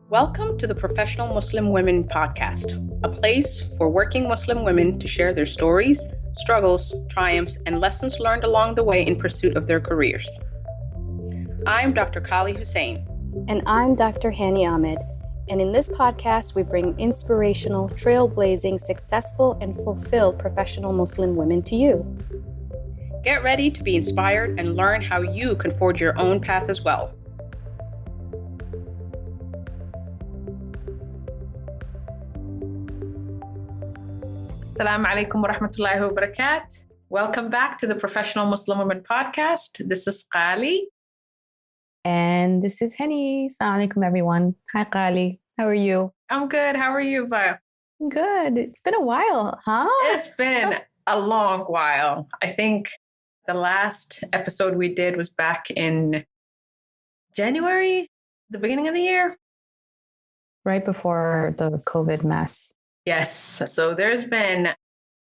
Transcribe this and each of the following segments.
Welcome to the Professional Muslim Women Podcast, a place for working Muslim women to share their stories, struggles, triumphs, and lessons learned along the way in pursuit of their careers. I'm Dr. Kali Hussein. And I'm Dr. Hani Ahmed. And in this podcast, we bring inspirational, trailblazing, successful, and fulfilled professional Muslim women to you. Get ready to be inspired and learn how you can forge your own path as well. Assalamu alaikum wa rahmatullahi wa barakatuh. Welcome back to the Professional Muslim Women Podcast. This is Kali. And this is Hani. Assalamu alaikum, everyone. Hi, Kali. How are you? I'm good. How are you, Vi? Good. It's been a while, huh? It's been a long while. I think the last episode we did was back in January, the beginning of the year. Right before the COVID mess. Yes. So there's been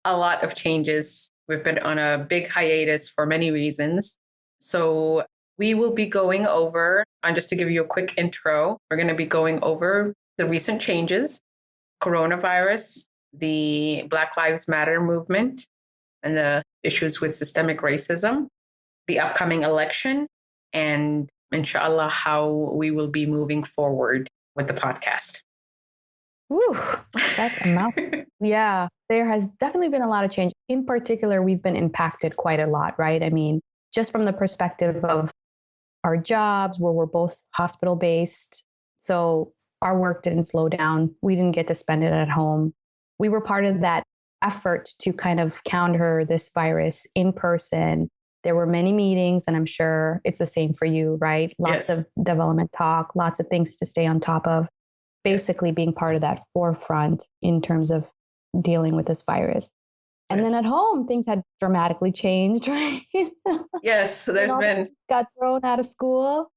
a lot of changes. We've been on a big hiatus for many reasons. So we will be going over, and just to give you a quick intro, we're going to be going over the recent changes, coronavirus, the Black Lives Matter movement, and the issues with systemic racism, the upcoming election, and inshallah, how we will be moving forward with the podcast. Woo, that's a mouthful. Yeah, there has definitely been a lot of change. In particular, we've been impacted quite a lot, right? I mean, just from the perspective of our jobs, where we're both hospital-based. So our work didn't slow down. We didn't get to spend it at home. We were part of that effort to kind of counter this virus in person. There were many meetings, and I'm sure it's the same for you, right? Lots of development talk, lots of things to stay on top of, basically being part of that forefront in terms of dealing with this virus. And then at home, things had dramatically changed, right? Yes, there's been... Got thrown out of school.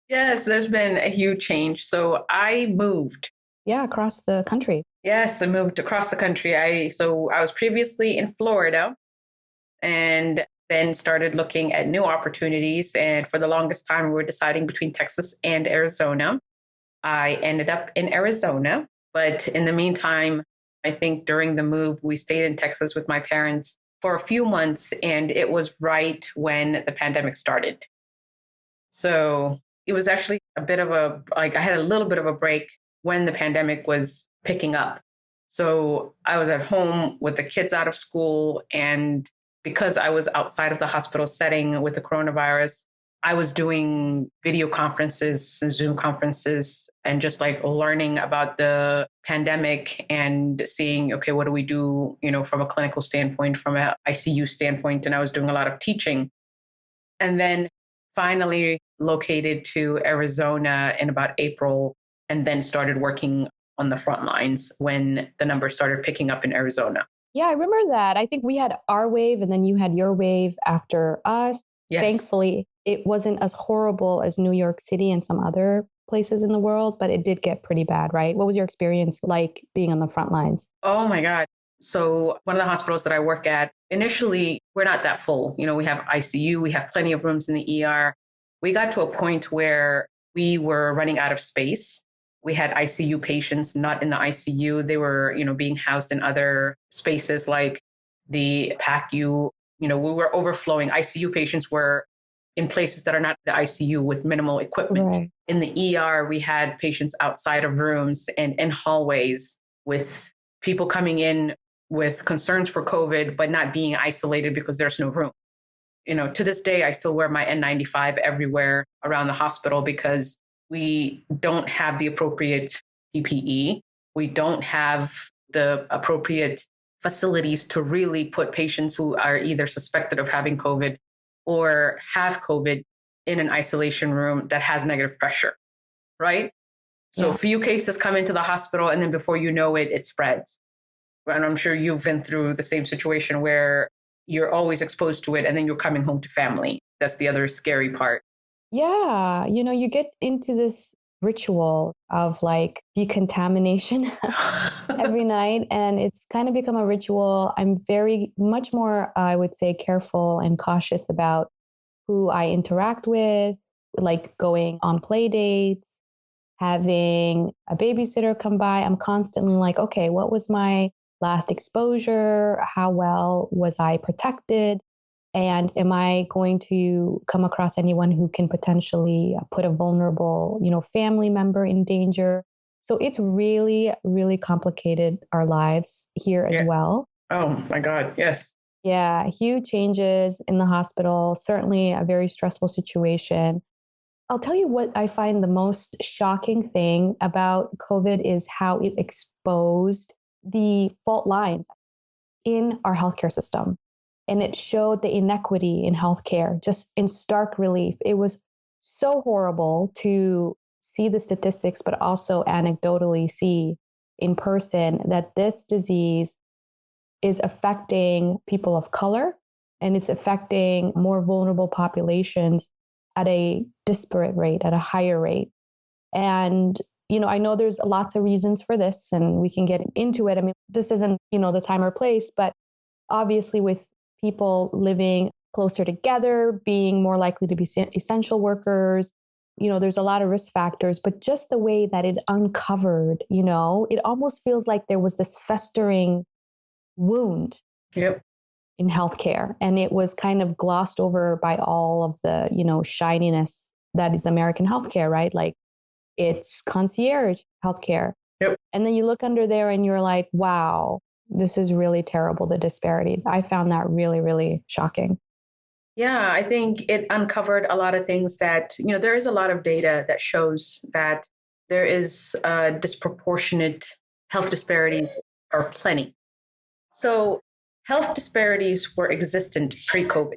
Yes, there's been a huge change. So I moved. Yeah, across the country. Yes, I moved across the country. I was previously in Florida and then started looking at new opportunities. And for the longest time, we were deciding between Texas and Arizona. I ended up in Arizona. But in the meantime, I think during the move, we stayed in Texas with my parents for a few months, and it was right when the pandemic started. So it was actually a bit of I had a little bit of a break when the pandemic was picking up. So I was at home with the kids out of school, and because I was outside of the hospital setting with the coronavirus, I was doing video conferences and Zoom conferences and just learning about the pandemic and seeing, okay, what do we do, from a clinical standpoint, from an ICU standpoint. And I was doing a lot of teaching. And then finally located to Arizona in about April, and then started working on the front lines when the numbers started picking up in Arizona. Yeah, I remember that. I think we had our wave and then you had your wave after us. Yes. Thankfully, it wasn't as horrible as New York City and some other places in the world, but it did get pretty bad, right? What was your experience like being on the front lines? Oh my God. So one of the hospitals that I work at, initially, we're not that full. We have ICU, we have plenty of rooms in the ER. We got to a point where we were running out of space. We had ICU patients not in the ICU. They were, being housed in other spaces like the PACU. We were overflowing. ICU patients were in places that are not the ICU with minimal equipment. Right. In the ER, we had patients outside of rooms and in hallways with people coming in with concerns for COVID, but not being isolated because there's no room. To this day, I still wear my N95 everywhere around the hospital because we don't have the appropriate PPE. We don't have the appropriate facilities to really put patients who are either suspected of having COVID or have COVID in an isolation room that has negative pressure, right? So a few cases come into the hospital, and then before you know it, it spreads. And I'm sure you've been through the same situation where you're always exposed to it, and then you're coming home to family. That's the other scary part. Yeah, you get into this ritual of decontamination every night, and it's kind of become a ritual. I'm very much more, I would say, careful and cautious about who I interact with, like going on play dates, having a babysitter come by, I'm constantly like, okay, what was my last exposure? How well was I protected? And am I going to come across anyone who can potentially put a vulnerable, family member in danger? So it's really, really complicated our lives here as Yeah. well. Oh my God. Yes. Yeah, huge changes in the hospital, certainly a very stressful situation. I'll tell you what I find the most shocking thing about COVID is how it exposed the fault lines in our healthcare system. And it showed the inequity in healthcare just in stark relief. It was so horrible to see the statistics, but also anecdotally see in person that this disease is affecting people of color and it's affecting more vulnerable populations at a disparate rate, at a higher rate. And, I know there's lots of reasons for this and we can get into it. I mean, this isn't, the time or place, but obviously with people living closer together, being more likely to be essential workers, there's a lot of risk factors, but just the way that it uncovered, it almost feels like there was this festering wound Yep. in healthcare. And it was kind of glossed over by all of the, shininess that is American healthcare, right? Like it's concierge healthcare. Yep. And then you look under there and you're like, wow, this is really terrible, the disparity. I found that really, really shocking. Yeah, I think it uncovered a lot of things that, there is a lot of data that shows that there is disproportionate health disparities are plenty. So health disparities were existent pre-COVID.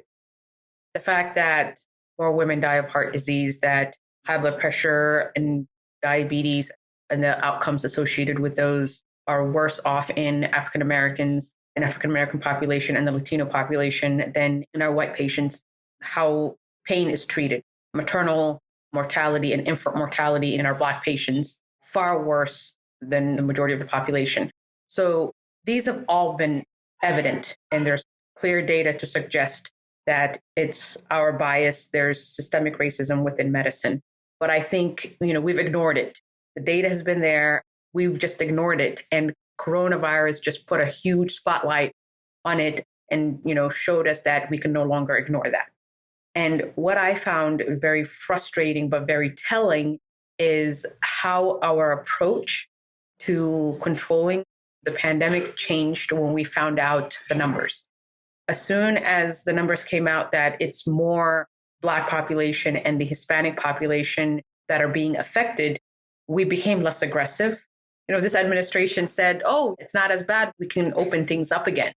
The fact that more women die of heart disease, that high blood pressure and diabetes and the outcomes associated with those are worse off in African Americans and African American population and the Latino population than in our white patients, how pain is treated, maternal mortality and infant mortality in our Black patients, far worse than the majority of the population. So these have all been evident, and there's clear data to suggest that it's our bias. There's systemic racism within medicine. But I think, we've ignored it. The data has been there. We've just ignored it. And coronavirus just put a huge spotlight on it and, showed us that we can no longer ignore that. And what I found very frustrating, but very telling is how our approach to controlling the pandemic changed when we found out the numbers. As soon as the numbers came out that it's more Black population and the Hispanic population that are being affected, we became less aggressive. This administration said, oh, it's not as bad. We can open things up again.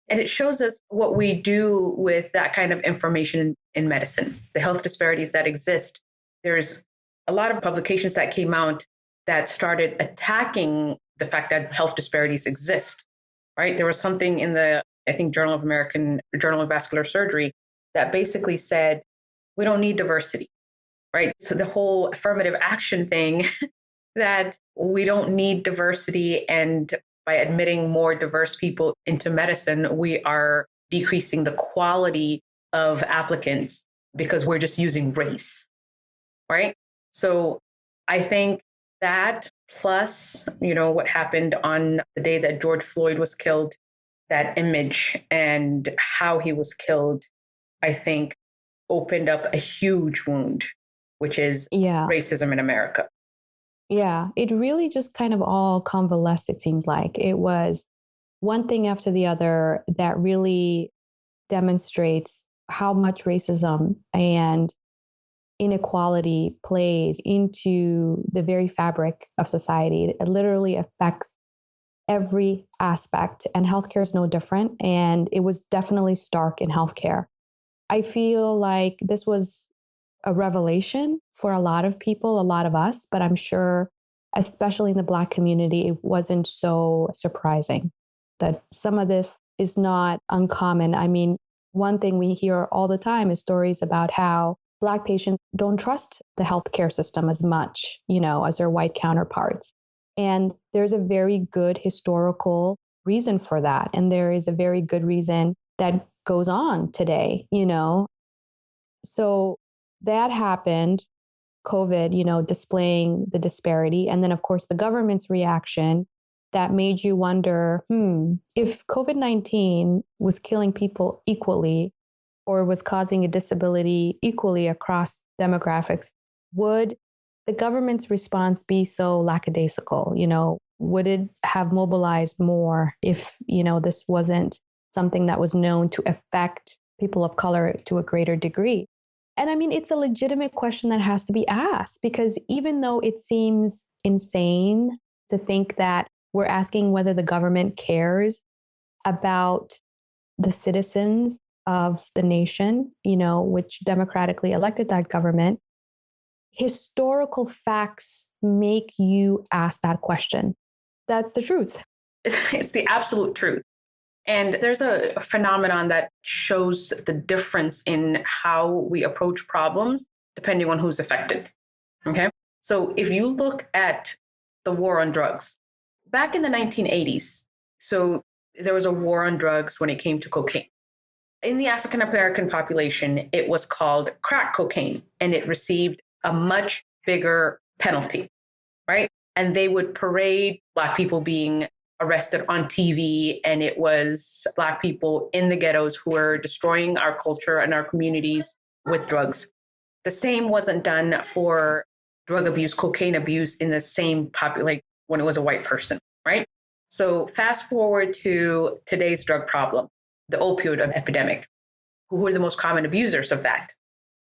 And it shows us what we do with that kind of information in medicine, the health disparities that exist. There's a lot of publications that came out that started attacking the fact that health disparities exist, right? There was something in the, I think, Journal of Vascular Surgery that basically said, we don't need diversity, right? So the whole affirmative action thing that we don't need diversity, and by admitting more diverse people into medicine, we are decreasing the quality of applicants because we're just using race, right? So I think that plus, what happened on the day that George Floyd was killed, that image and how he was killed, I think opened up a huge wound, which is Yeah. racism in America. Yeah. It really just kind of all convalesced, it seems like. It was one thing after the other that really demonstrates how much racism and inequality plays into the very fabric of society. It literally affects every aspect, and healthcare is no different. And it was definitely stark in healthcare. I feel like this was a revelation for a lot of people, a lot of us, but I'm sure, especially in the Black community, it wasn't so surprising that some of this is not uncommon. I mean, one thing we hear all the time is stories about how Black patients don't trust the healthcare system as much, as their white counterparts. And there's a very good historical reason for that. And there is a very good reason that goes on today. So that happened. COVID, displaying the disparity. And then, of course, the government's reaction that made you wonder, if COVID-19 was killing people equally or was causing a disability equally across demographics, would the government's response be so lackadaisical? Would it have mobilized more if, this wasn't something that was known to affect people of color to a greater degree? And I mean, it's a legitimate question that has to be asked, because even though it seems insane to think that we're asking whether the government cares about the citizens of the nation, which democratically elected that government, historical facts make you ask that question. That's the truth. It's the absolute truth. And there's a phenomenon that shows the difference in how we approach problems depending on who's affected. Okay. So if you look at the war on drugs, back in the 1980s, so there was a war on drugs when it came to cocaine. In the African American population, it was called crack cocaine, and it received a much bigger penalty, right? And they would parade Black people being arrested on TV, and it was Black people in the ghettos who were destroying our culture and our communities with drugs. The same wasn't done for drug abuse, cocaine abuse in the same like when it was a white person, right? So fast forward to today's drug problem, the opioid epidemic. Who are the most common abusers of that?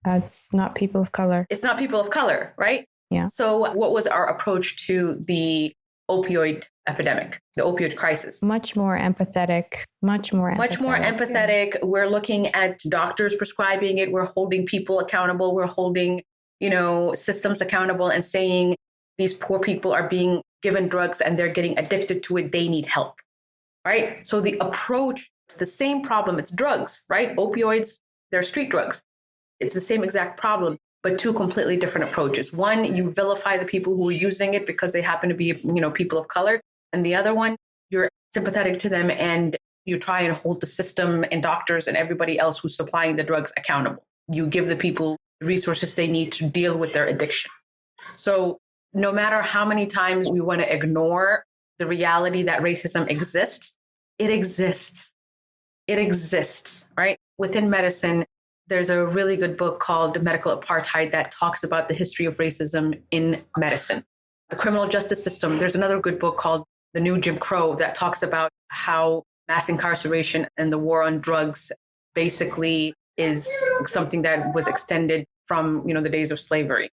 It's not people of color. It's not people of color, right? Yeah. So what was our approach to the opioid epidemic, the opioid crisis? Much more empathetic. Much more empathetic. Yeah. We're looking at doctors prescribing it. We're holding people accountable. We're holding, systems accountable and saying these poor people are being given drugs and they're getting addicted to it. They need help, right? So the approach to the same problem, it's drugs, right? Opioids, they're street drugs. It's the same exact problem, but two completely different approaches. One, you vilify the people who are using it because they happen to be, people of color. And the other one, you're sympathetic to them and you try and hold the system and doctors and everybody else who's supplying the drugs accountable. You give the people the resources they need to deal with their addiction. So no matter how many times we want to ignore the reality that racism exists, it exists. It exists, right? Within medicine, there's a really good book called Medical Apartheid that talks about the history of racism in medicine. The criminal justice system, there's another good book called The New Jim Crow that talks about how mass incarceration and the war on drugs basically is something that was extended from, the days of slavery.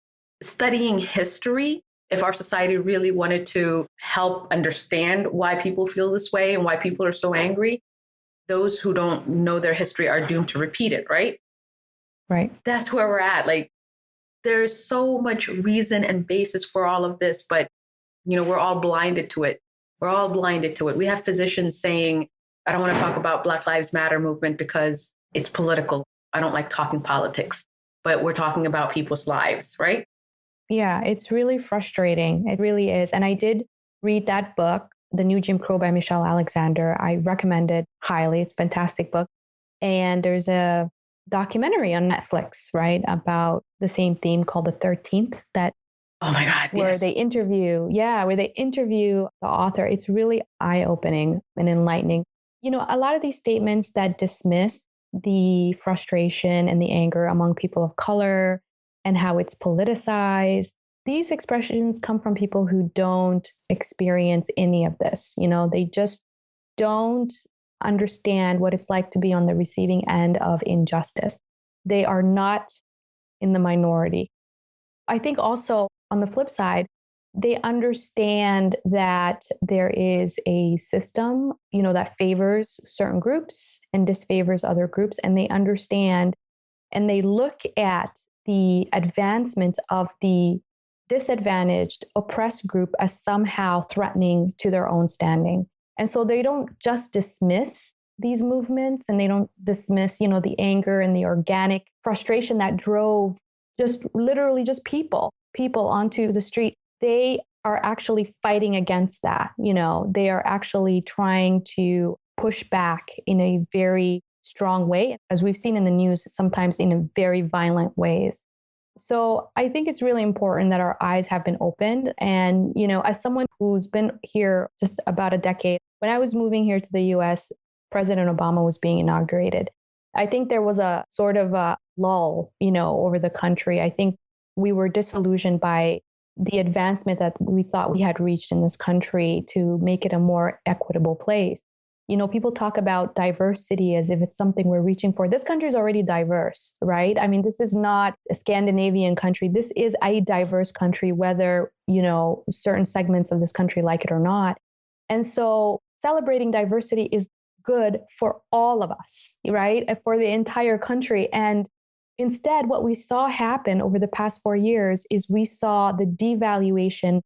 Studying history, if our society really wanted to help understand why people feel this way and why people are so angry, those who don't know their history are doomed to repeat it, right? Right. That's where we're at. Like, there's so much reason and basis for all of this, but, we're all blinded to it. We're all blinded to it. We have physicians saying, I don't want to talk about Black Lives Matter movement because it's political. I don't like talking politics, but we're talking about people's lives, right? Yeah, it's really frustrating. It really is. And I did read that book, The New Jim Crow by Michelle Alexander. I recommend it highly. It's a fantastic book. And there's a documentary on Netflix, right, about the same theme called The 13th that oh my God, where yes. they interview the author. It's really eye-opening and enlightening. A lot of these statements that dismiss the frustration and the anger among people of color and how it's politicized, these expressions come from people who don't experience any of this. They just don't understand what it's like to be on the receiving end of injustice. They are not in the minority. I think also on the flip side, they understand that there is a system, that favors certain groups and disfavors other groups. And they understand and they look at the advancement of the disadvantaged, oppressed group as somehow threatening to their own standing. And so they don't just dismiss these movements and they don't dismiss, the anger and the organic frustration that drove just literally just people onto the street. They are actually fighting against that. They are actually trying to push back in a very strong way, as we've seen in the news, sometimes in very violent ways. So I think it's really important that our eyes have been opened. And, as someone who's been here just about a decade, when I was moving here to the US, President Obama was being inaugurated. I think there was a sort of a lull, over the country. I think we were disillusioned by the advancement that we thought we had reached in this country to make it a more equitable place. People talk about diversity as if it's something we're reaching for. This country is already diverse, right? I mean, this is not a Scandinavian country. This is a diverse country, whether, certain segments of this country like it or not. And so celebrating diversity is good for all of us, right? For the entire country. And instead, what we saw happen over the past 4 years is we saw the devaluation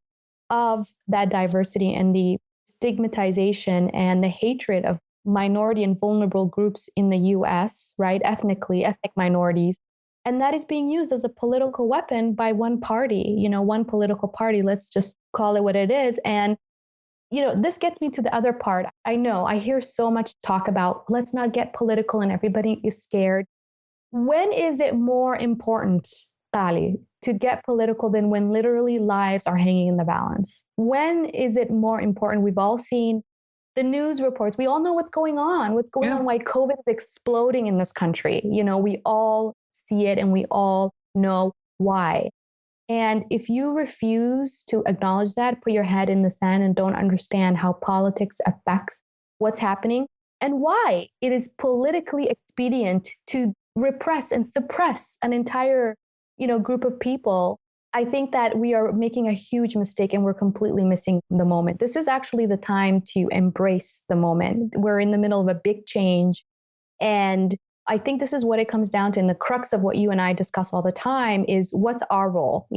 of that diversity and the stigmatization and the hatred of minority and vulnerable groups in the US, right? Ethnic minorities. And that is being used as a political weapon by one party, one political party. Let's just call it what it is. And, this gets me to the other part. I know I hear so much talk about let's not get political and everybody is scared. When is it more important, Ali, to get political than when literally lives are hanging in the balance? When is it more important? We've all seen the news reports. We all know what's going Yeah. on, why COVID is exploding in this country. We all see it and we all know why. And if you refuse to acknowledge that, put your head in the sand and don't understand how politics affects what's happening and why it is politically expedient to repress and suppress an entire, group of people, I think that we are making a huge mistake and we're completely missing the moment. This is actually the time to embrace the moment. We're in the middle of a big change, and I think this is what it comes down to. And the crux of what you and I discuss all the time is what's our role?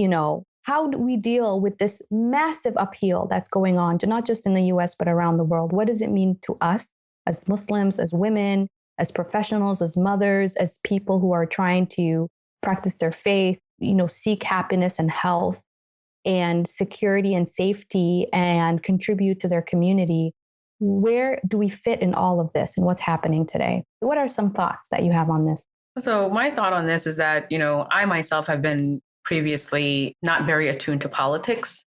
How do we deal with this massive upheaval that's going on, not just in the US, but around the world? What does it mean to us as Muslims, as women, as professionals, as mothers, as people who are trying to practice their faith, seek happiness and health and security and safety and contribute to their community? Where do we fit in all of this and what's happening today? What are some thoughts that you have on this? So my thought on this is that, I myself have been previously not very attuned to politics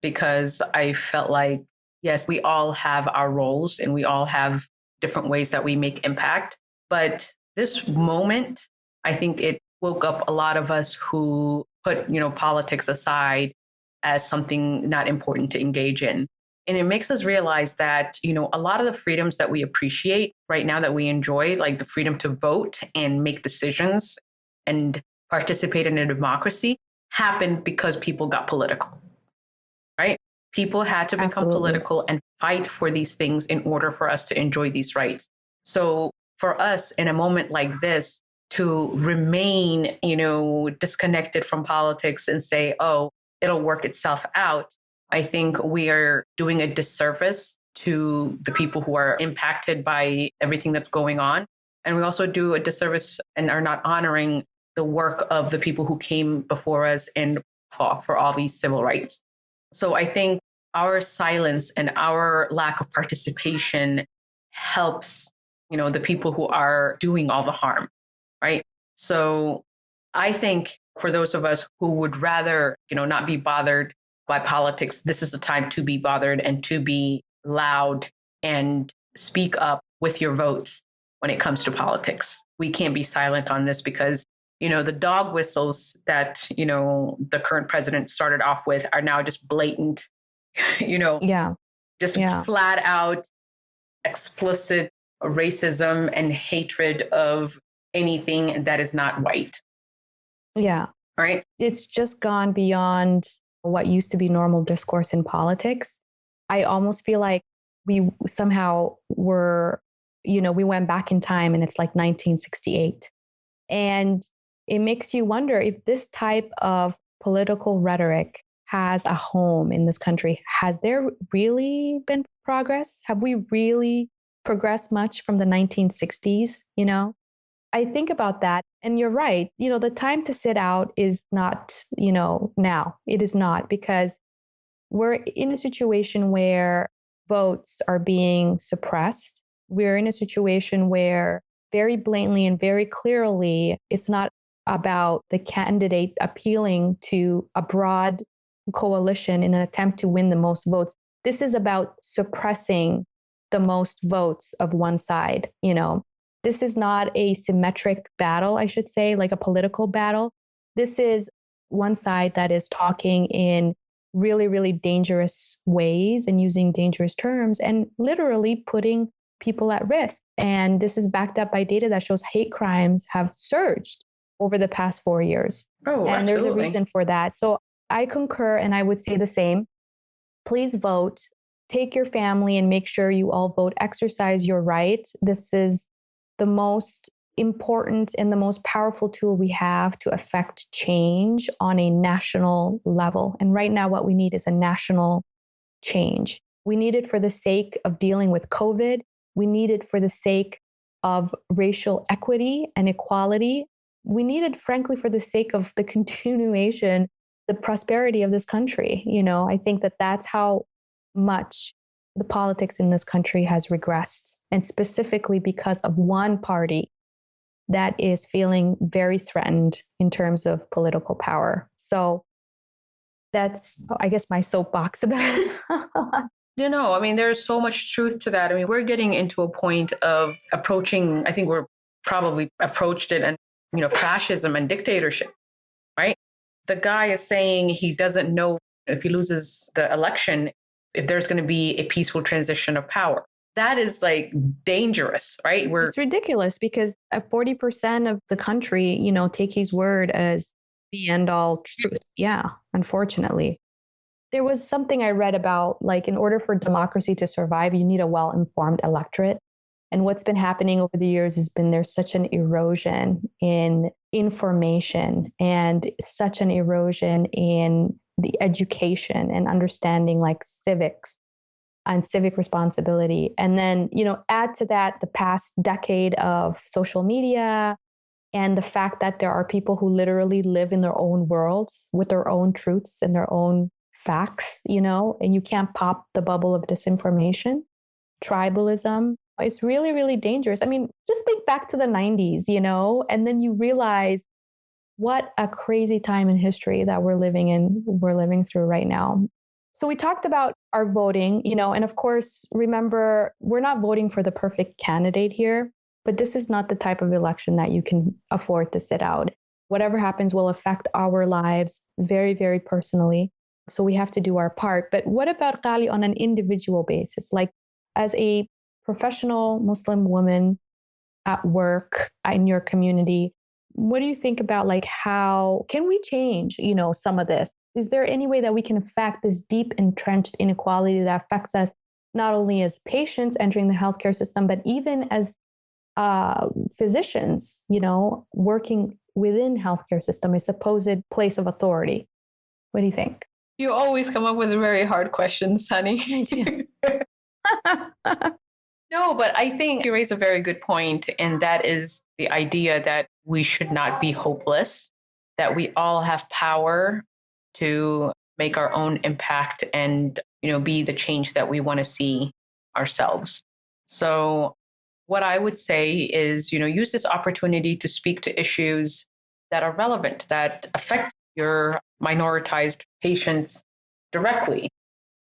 because I felt like, yes, we all have our roles and we all have different ways that we make impact. But this moment, I think it woke up a lot of us who put, politics aside as something not important to engage in. And it makes us realize that, a lot of the freedoms that we appreciate right now that we enjoy, like the freedom to vote and make decisions and participate in a democracy, happened because people got political, right? People had to become Absolutely. political and fight for these things in order for us to enjoy these rights. So for us in a moment like this, to remain, disconnected from politics and say, oh, it'll work itself out, I think we are doing a disservice to the people who are impacted by everything that's going on. And we also do a disservice and are not honoring the work of the people who came before us and fought for all these civil rights. So I think our silence and our lack of participation helps, the people who are doing all the harm, right? So I think for those of us who would rather, not be bothered by politics, this is the time to be bothered and to be loud and speak up with your votes when it comes to politics. We can't be silent on this because, the dog whistles that, the current president started off with are now just blatant, you know, Yeah. just Yeah. flat out explicit racism and hatred of anything that is not white. Yeah. All right. It's just gone beyond what used to be normal discourse in politics. I almost feel like we somehow were, we went back in time and it's like 1968. And it makes you wonder if this type of political rhetoric has a home in this country. Has there really been progress? Have we really progressed much from the 1960s? I think about that. And you're right. The time to sit out is not, now. It is not, because we're in a situation where votes are being suppressed. We're in a situation where very blatantly and very clearly it's not about the candidate appealing to a broad coalition in an attempt to win the most votes. This is about suppressing the most votes of one side, you know. This is not a symmetric battle, I should say, like a political battle. This is one side that is talking in really, really dangerous ways and using dangerous terms and literally putting people at risk. And this is backed up by data that shows hate crimes have surged over the past 4 years. Oh, And there's a absolutely. reason for that. So I concur, and I would say the same. Please vote. Take your family and make sure you all vote. Exercise your right. This is the most important and the most powerful tool we have to affect change on a national level. And right now, what we need is a national change. We need it for the sake of dealing with COVID. We need it for the sake of racial equity and equality. We need it, frankly, for the sake of the continuation, the prosperity of this country. You know, I think that that's how much the politics in this country has regressed, and specifically because of one party that is feeling very threatened in terms of political power. So that's, I guess, my soapbox about it. I mean, there's so much truth to that. I mean, we're getting into a point of approaching, I think we're probably approached it, and, fascism and dictatorship, right? The guy is saying he doesn't know if he loses the election, if there's going to be a peaceful transition of power. That is like dangerous, right? It's ridiculous because 40% of the country, take his word as the end all truth. Yeah, unfortunately. There was something I read about, like, in order for democracy to survive, you need a well-informed electorate. And what's been happening over the years has been there's such an erosion in information and such an erosion in the education and understanding, like, civics and civic responsibility. And then, add to that the past decade of social media and the fact that there are people who literally live in their own worlds with their own truths and their own facts, and you can't pop the bubble of disinformation, tribalism. It's really, really dangerous. I mean, just think back to the 90s, and then you realize what a crazy time in history that we're living through right now. So we talked about our voting, and of course, remember, we're not voting for the perfect candidate here, but this is not the type of election that you can afford to sit out. Whatever happens will affect our lives very, very personally. So we have to do our part. But what about, Ghali, on an individual basis? Like, as a professional Muslim woman at work in your community, what do you think about, like, how can we change, some of this? Is there any way that we can affect this deep entrenched inequality that affects us not only as patients entering the healthcare system, but even as physicians, working within healthcare system, a supposed place of authority? What do you think? You always come up with very hard questions, honey. I do. No, but I think you raise a very good point, and that is the idea that we should not be hopeless, that we all have power to make our own impact and, be the change that we want to see ourselves. So what I would say is, use this opportunity to speak to issues that are relevant, that affect your minoritized patients directly.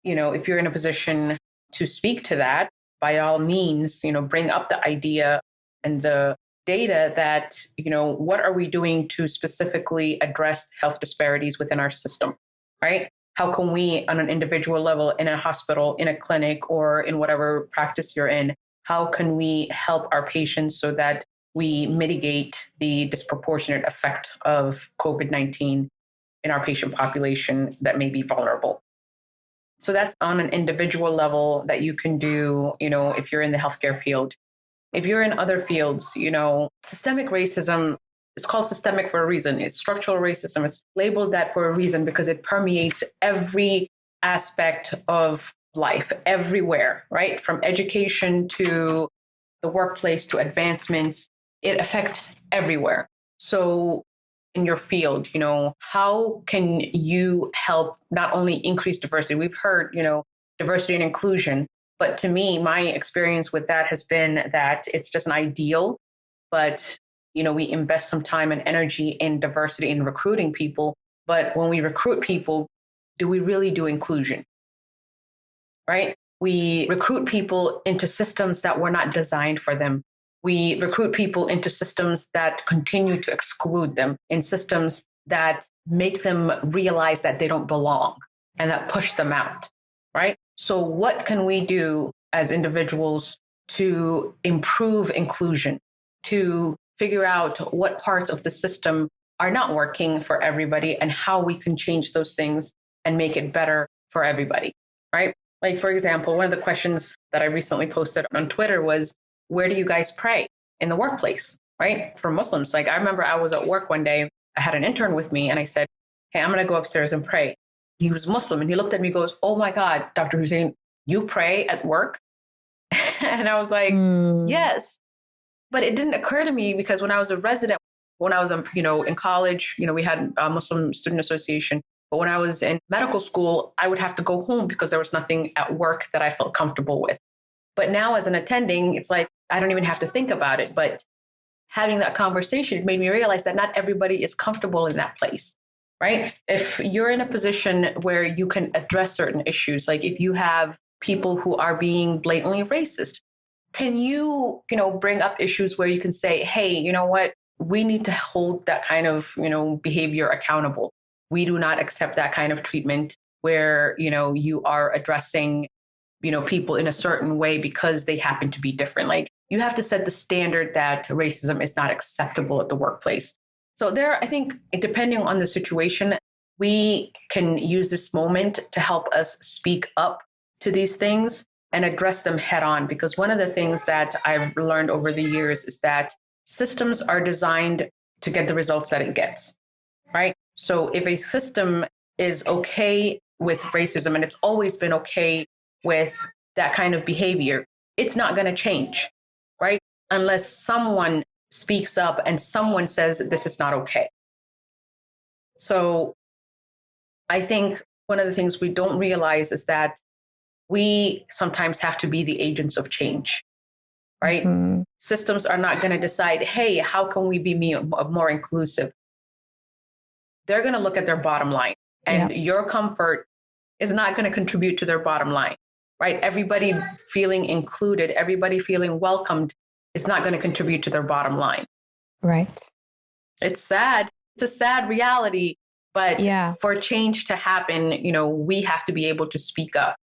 If you're in a position to speak to that, by all means, bring up the idea and the data that, what are we doing to specifically address health disparities within our system, right? How can we, on an individual level, in a hospital, in a clinic, or in whatever practice you're in, how can we help our patients so that we mitigate the disproportionate effect of COVID-19 in our patient population that may be vulnerable? So that's on an individual level that you can do, if you're in the healthcare field. If you're in other fields, systemic racism, it's called systemic for a reason. It's structural racism. It's labeled that for a reason because it permeates every aspect of life, everywhere, right? From education to the workplace to advancements, it affects everywhere. So in your field, how can you help not only increase diversity? We've heard, diversity and inclusion, but to me, my experience with that has been that it's just an ideal, but we invest some time and energy in diversity in recruiting people. But when we recruit people, do we really do inclusion? Right? We recruit people into systems that were not designed for them. We recruit people into systems that continue to exclude them, in systems that make them realize that they don't belong and that push them out, right? So, what can we do as individuals to improve inclusion, to figure out what parts of the system are not working for everybody and how we can change those things and make it better for everybody, right? Like, for example, one of the questions that I recently posted on Twitter was, where do you guys pray in the workplace, right? For Muslims. Like, I remember I was at work one day, I had an intern with me, and I said, hey, I'm going to go upstairs and pray. He was Muslim, and he looked at me and goes, oh my God, Dr. Hussein, you pray at work? And I was like, yes. But it didn't occur to me because when I was a resident, when I was, in college, we had a Muslim Student Association. But when I was in medical school, I would have to go home because there was nothing at work that I felt comfortable with. But now as an attending, it's like, I don't even have to think about it. But having that conversation made me realize that not everybody is comfortable in that place, right? If you're in a position where you can address certain issues, like if you have people who are being blatantly racist, can you, bring up issues where you can say, hey, you know what? We need to hold that kind of, behavior accountable. We do not accept that kind of treatment where, you are addressing, people in a certain way because they happen to be different. Like, you have to set the standard that racism is not acceptable at the workplace. So there, I think, depending on the situation, we can use this moment to help us speak up to these things and address them head on. Because one of the things that I've learned over the years is that systems are designed to get the results that it gets, right? So if a system is okay with racism, and it's always been okay with that kind of behavior, it's not going to change, right? Unless someone speaks up and someone says this is not okay. So I think one of the things we don't realize is that we sometimes have to be the agents of change, right? Mm-hmm. Systems are not going to decide, hey, how can we be more inclusive? They're going to look at their bottom line, and your comfort is not going to contribute to their bottom line, right? Everybody feeling included, everybody feeling welcomed is not going to contribute to their bottom line. Right. It's sad. It's a sad reality, but for change to happen, we have to be able to speak up.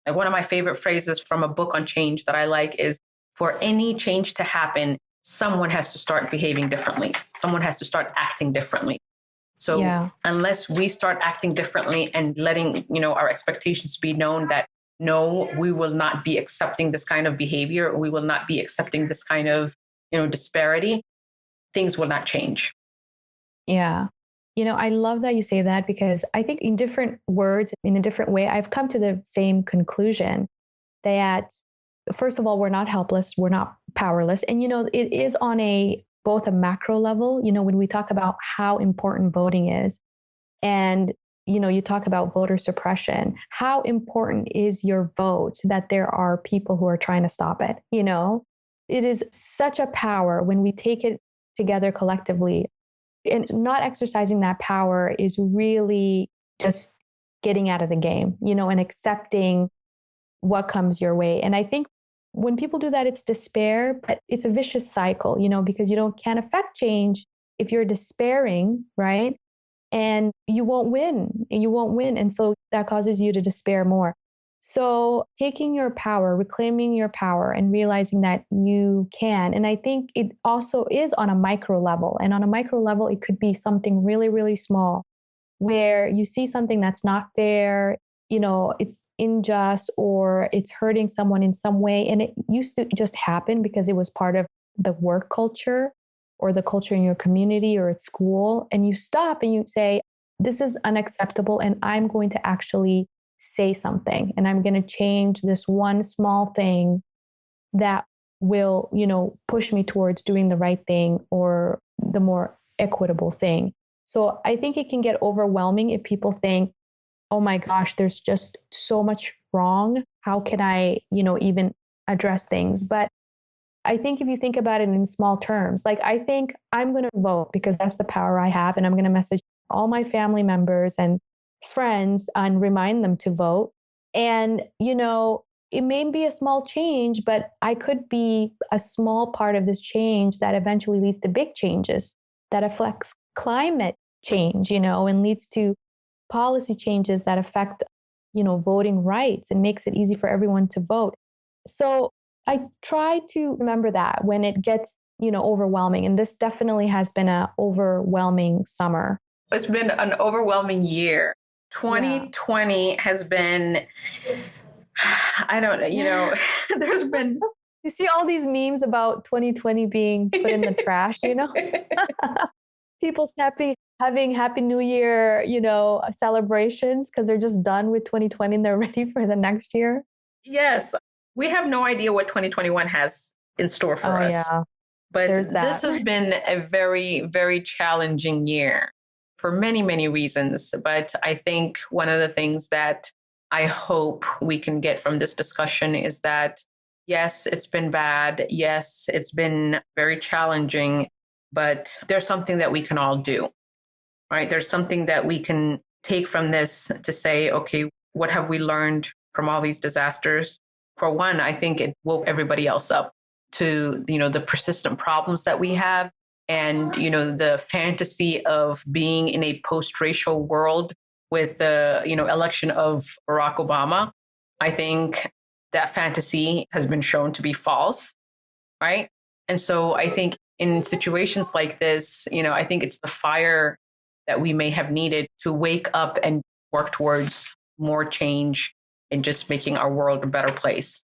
Like, one of my favorite phrases from a book on change that I like is, for any change to happen, someone has to start behaving differently. Someone has to start acting differently. So unless we start acting differently and letting, our expectations be known that, no, we will not be accepting this kind of behavior, or we will not be accepting this kind of, disparity, things will not change. Yeah. I love that you say that, because I think in different words, in a different way, I've come to the same conclusion that, first of all, we're not helpless, we're not powerless. And, it is on both a macro level, when we talk about how important voting is, and, you talk about voter suppression, how important is your vote that there are people who are trying to stop it? It is such a power when we take it together collectively. And not exercising that power is really just getting out of the game, and accepting what comes your way. And I think when people do that, it's despair, but it's a vicious cycle, because you can't affect change if you're despairing, right? And you won't win. And so that causes you to despair more. So taking your power, reclaiming your power, and realizing that you can. And I think it also is on a micro level. And on a micro level, it could be something really, really small, where you see something that's not fair, it's unjust, or it's hurting someone in some way. And it used to just happen because it was part of the work culture or the culture in your community or at school. And you stop and you say, this is unacceptable, and I'm going to actually say something, and I'm going to change this one small thing that will, push me towards doing the right thing or the more equitable thing. So I think it can get overwhelming if people think, oh my gosh, there's just so much wrong. How can I, even address things? But I think if you think about it in small terms, like I think I'm going to vote because that's the power I have. And I'm going to message all my family members and friends and remind them to vote. And, it may be a small change, but I could be a small part of this change that eventually leads to big changes that affects climate change, and leads to policy changes that affect, voting rights and makes it easy for everyone to vote. So I try to remember that when it gets, overwhelming. And this definitely has been an overwhelming summer. It's been an overwhelming year. Yeah. 2020 has been, I don't know, there's been. You see all these memes about 2020 being put in the trash, People having Happy New Year, celebrations because they're just done with 2020 and they're ready for the next year. Yes, we have no idea what 2021 has in store for us. Yeah, but this has been a very, very challenging year for many, many reasons. But I think one of the things that I hope we can get from this discussion is that, yes, it's been bad. Yes, it's been very challenging, but there's something that we can all do, right? There's something that we can take from this to say, okay, what have we learned from all these disasters? For one, I think it woke everybody else up to, the persistent problems that we have and, the fantasy of being in a post-racial world with the, election of Barack Obama. I think that fantasy has been shown to be false, right? And so I think in situations like this, I think it's the fire that we may have needed to wake up and work towards more change and just making our world a better place.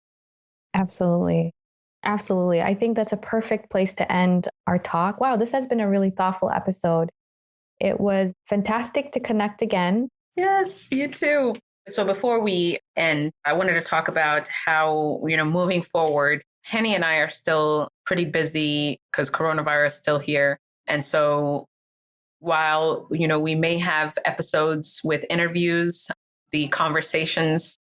Absolutely. Absolutely. I think that's a perfect place to end our talk. Wow, this has been a really thoughtful episode. It was fantastic to connect again. Yes, you too. So before we end, I wanted to talk about how, moving forward, Henny and I are still pretty busy because coronavirus is still here. And so while, we may have episodes with interviews, the conversations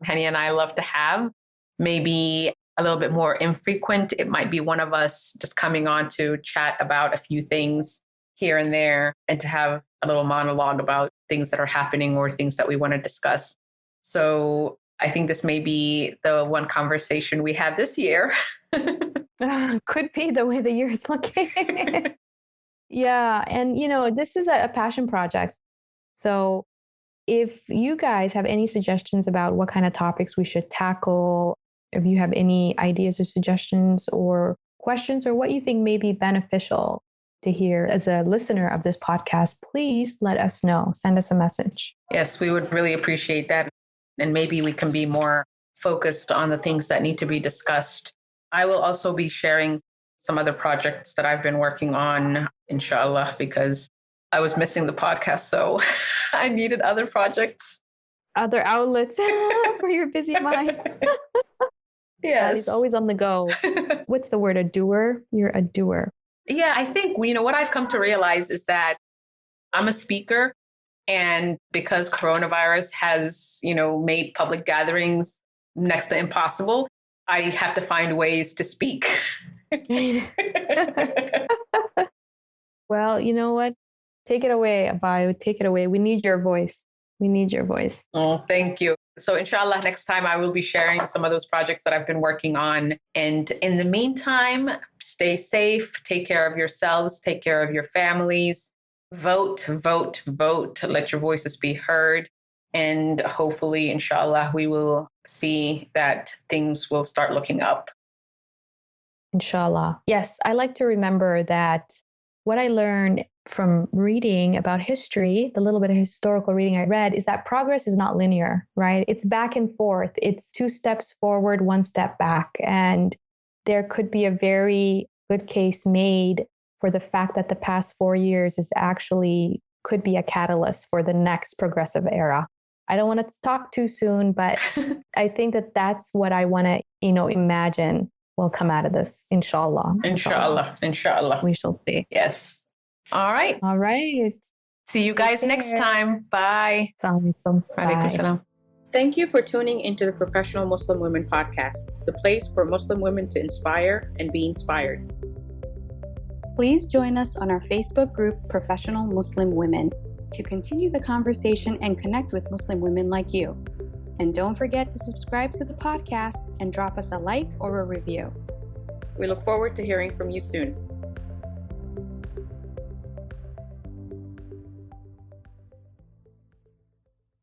Henny and I love to have, maybe a little bit more infrequent. It might be one of us just coming on to chat about a few things here and there and to have a little monologue about things that are happening or things that we want to discuss. So I think this may be the one conversation we have this year. Could be the way the year is looking. Yeah. And, this is a passion project. So if you guys have any suggestions about what kind of topics we should tackle, if you have any ideas or suggestions or questions or what you think may be beneficial to hear as a listener of this podcast, please let us know. Send us a message. Yes, we would really appreciate that. And maybe we can be more focused on the things that need to be discussed. I will also be sharing some other projects that I've been working on, inshallah, because I was missing the podcast. So I needed other projects. Other outlets for your busy mind. Yes. He's always on the go. What's the word? A doer? You're a doer. Yeah, I think, what I've come to realize is that I'm a speaker. And because coronavirus has, made public gatherings next to impossible, I have to find ways to speak. Well, you know what? Take it away, Abayo. Take it away. We need your voice. We need your voice. Oh, thank you. So inshallah, next time I will be sharing some of those projects that I've been working on. And in the meantime, stay safe, take care of yourselves, take care of your families, vote, vote, vote, let your voices be heard. And hopefully, inshallah, we will see that things will start looking up. Inshallah. Yes, I like to remember that what I learned from reading about history, the little bit of historical reading I read, is that progress is not linear, right? It's back and forth. It's 2 steps forward, 1 step back. And there could be a very good case made for the fact that the past 4 years is actually could be a catalyst for the next progressive era. I don't want to talk too soon, but I think that that's what I want to, imagine will come out of this, inshallah. Inshallah. Inshallah. We shall see. Yes. All right. All right. See you guys next time. Bye. Assalamu alaikum. Alaikum salam. Thank you for tuning into the Professional Muslim Women podcast, the place for Muslim women to inspire and be inspired. Please join us on our Facebook group, Professional Muslim Women, to continue the conversation and connect with Muslim women like you. And don't forget to subscribe to the podcast and drop us a like or a review. We look forward to hearing from you soon.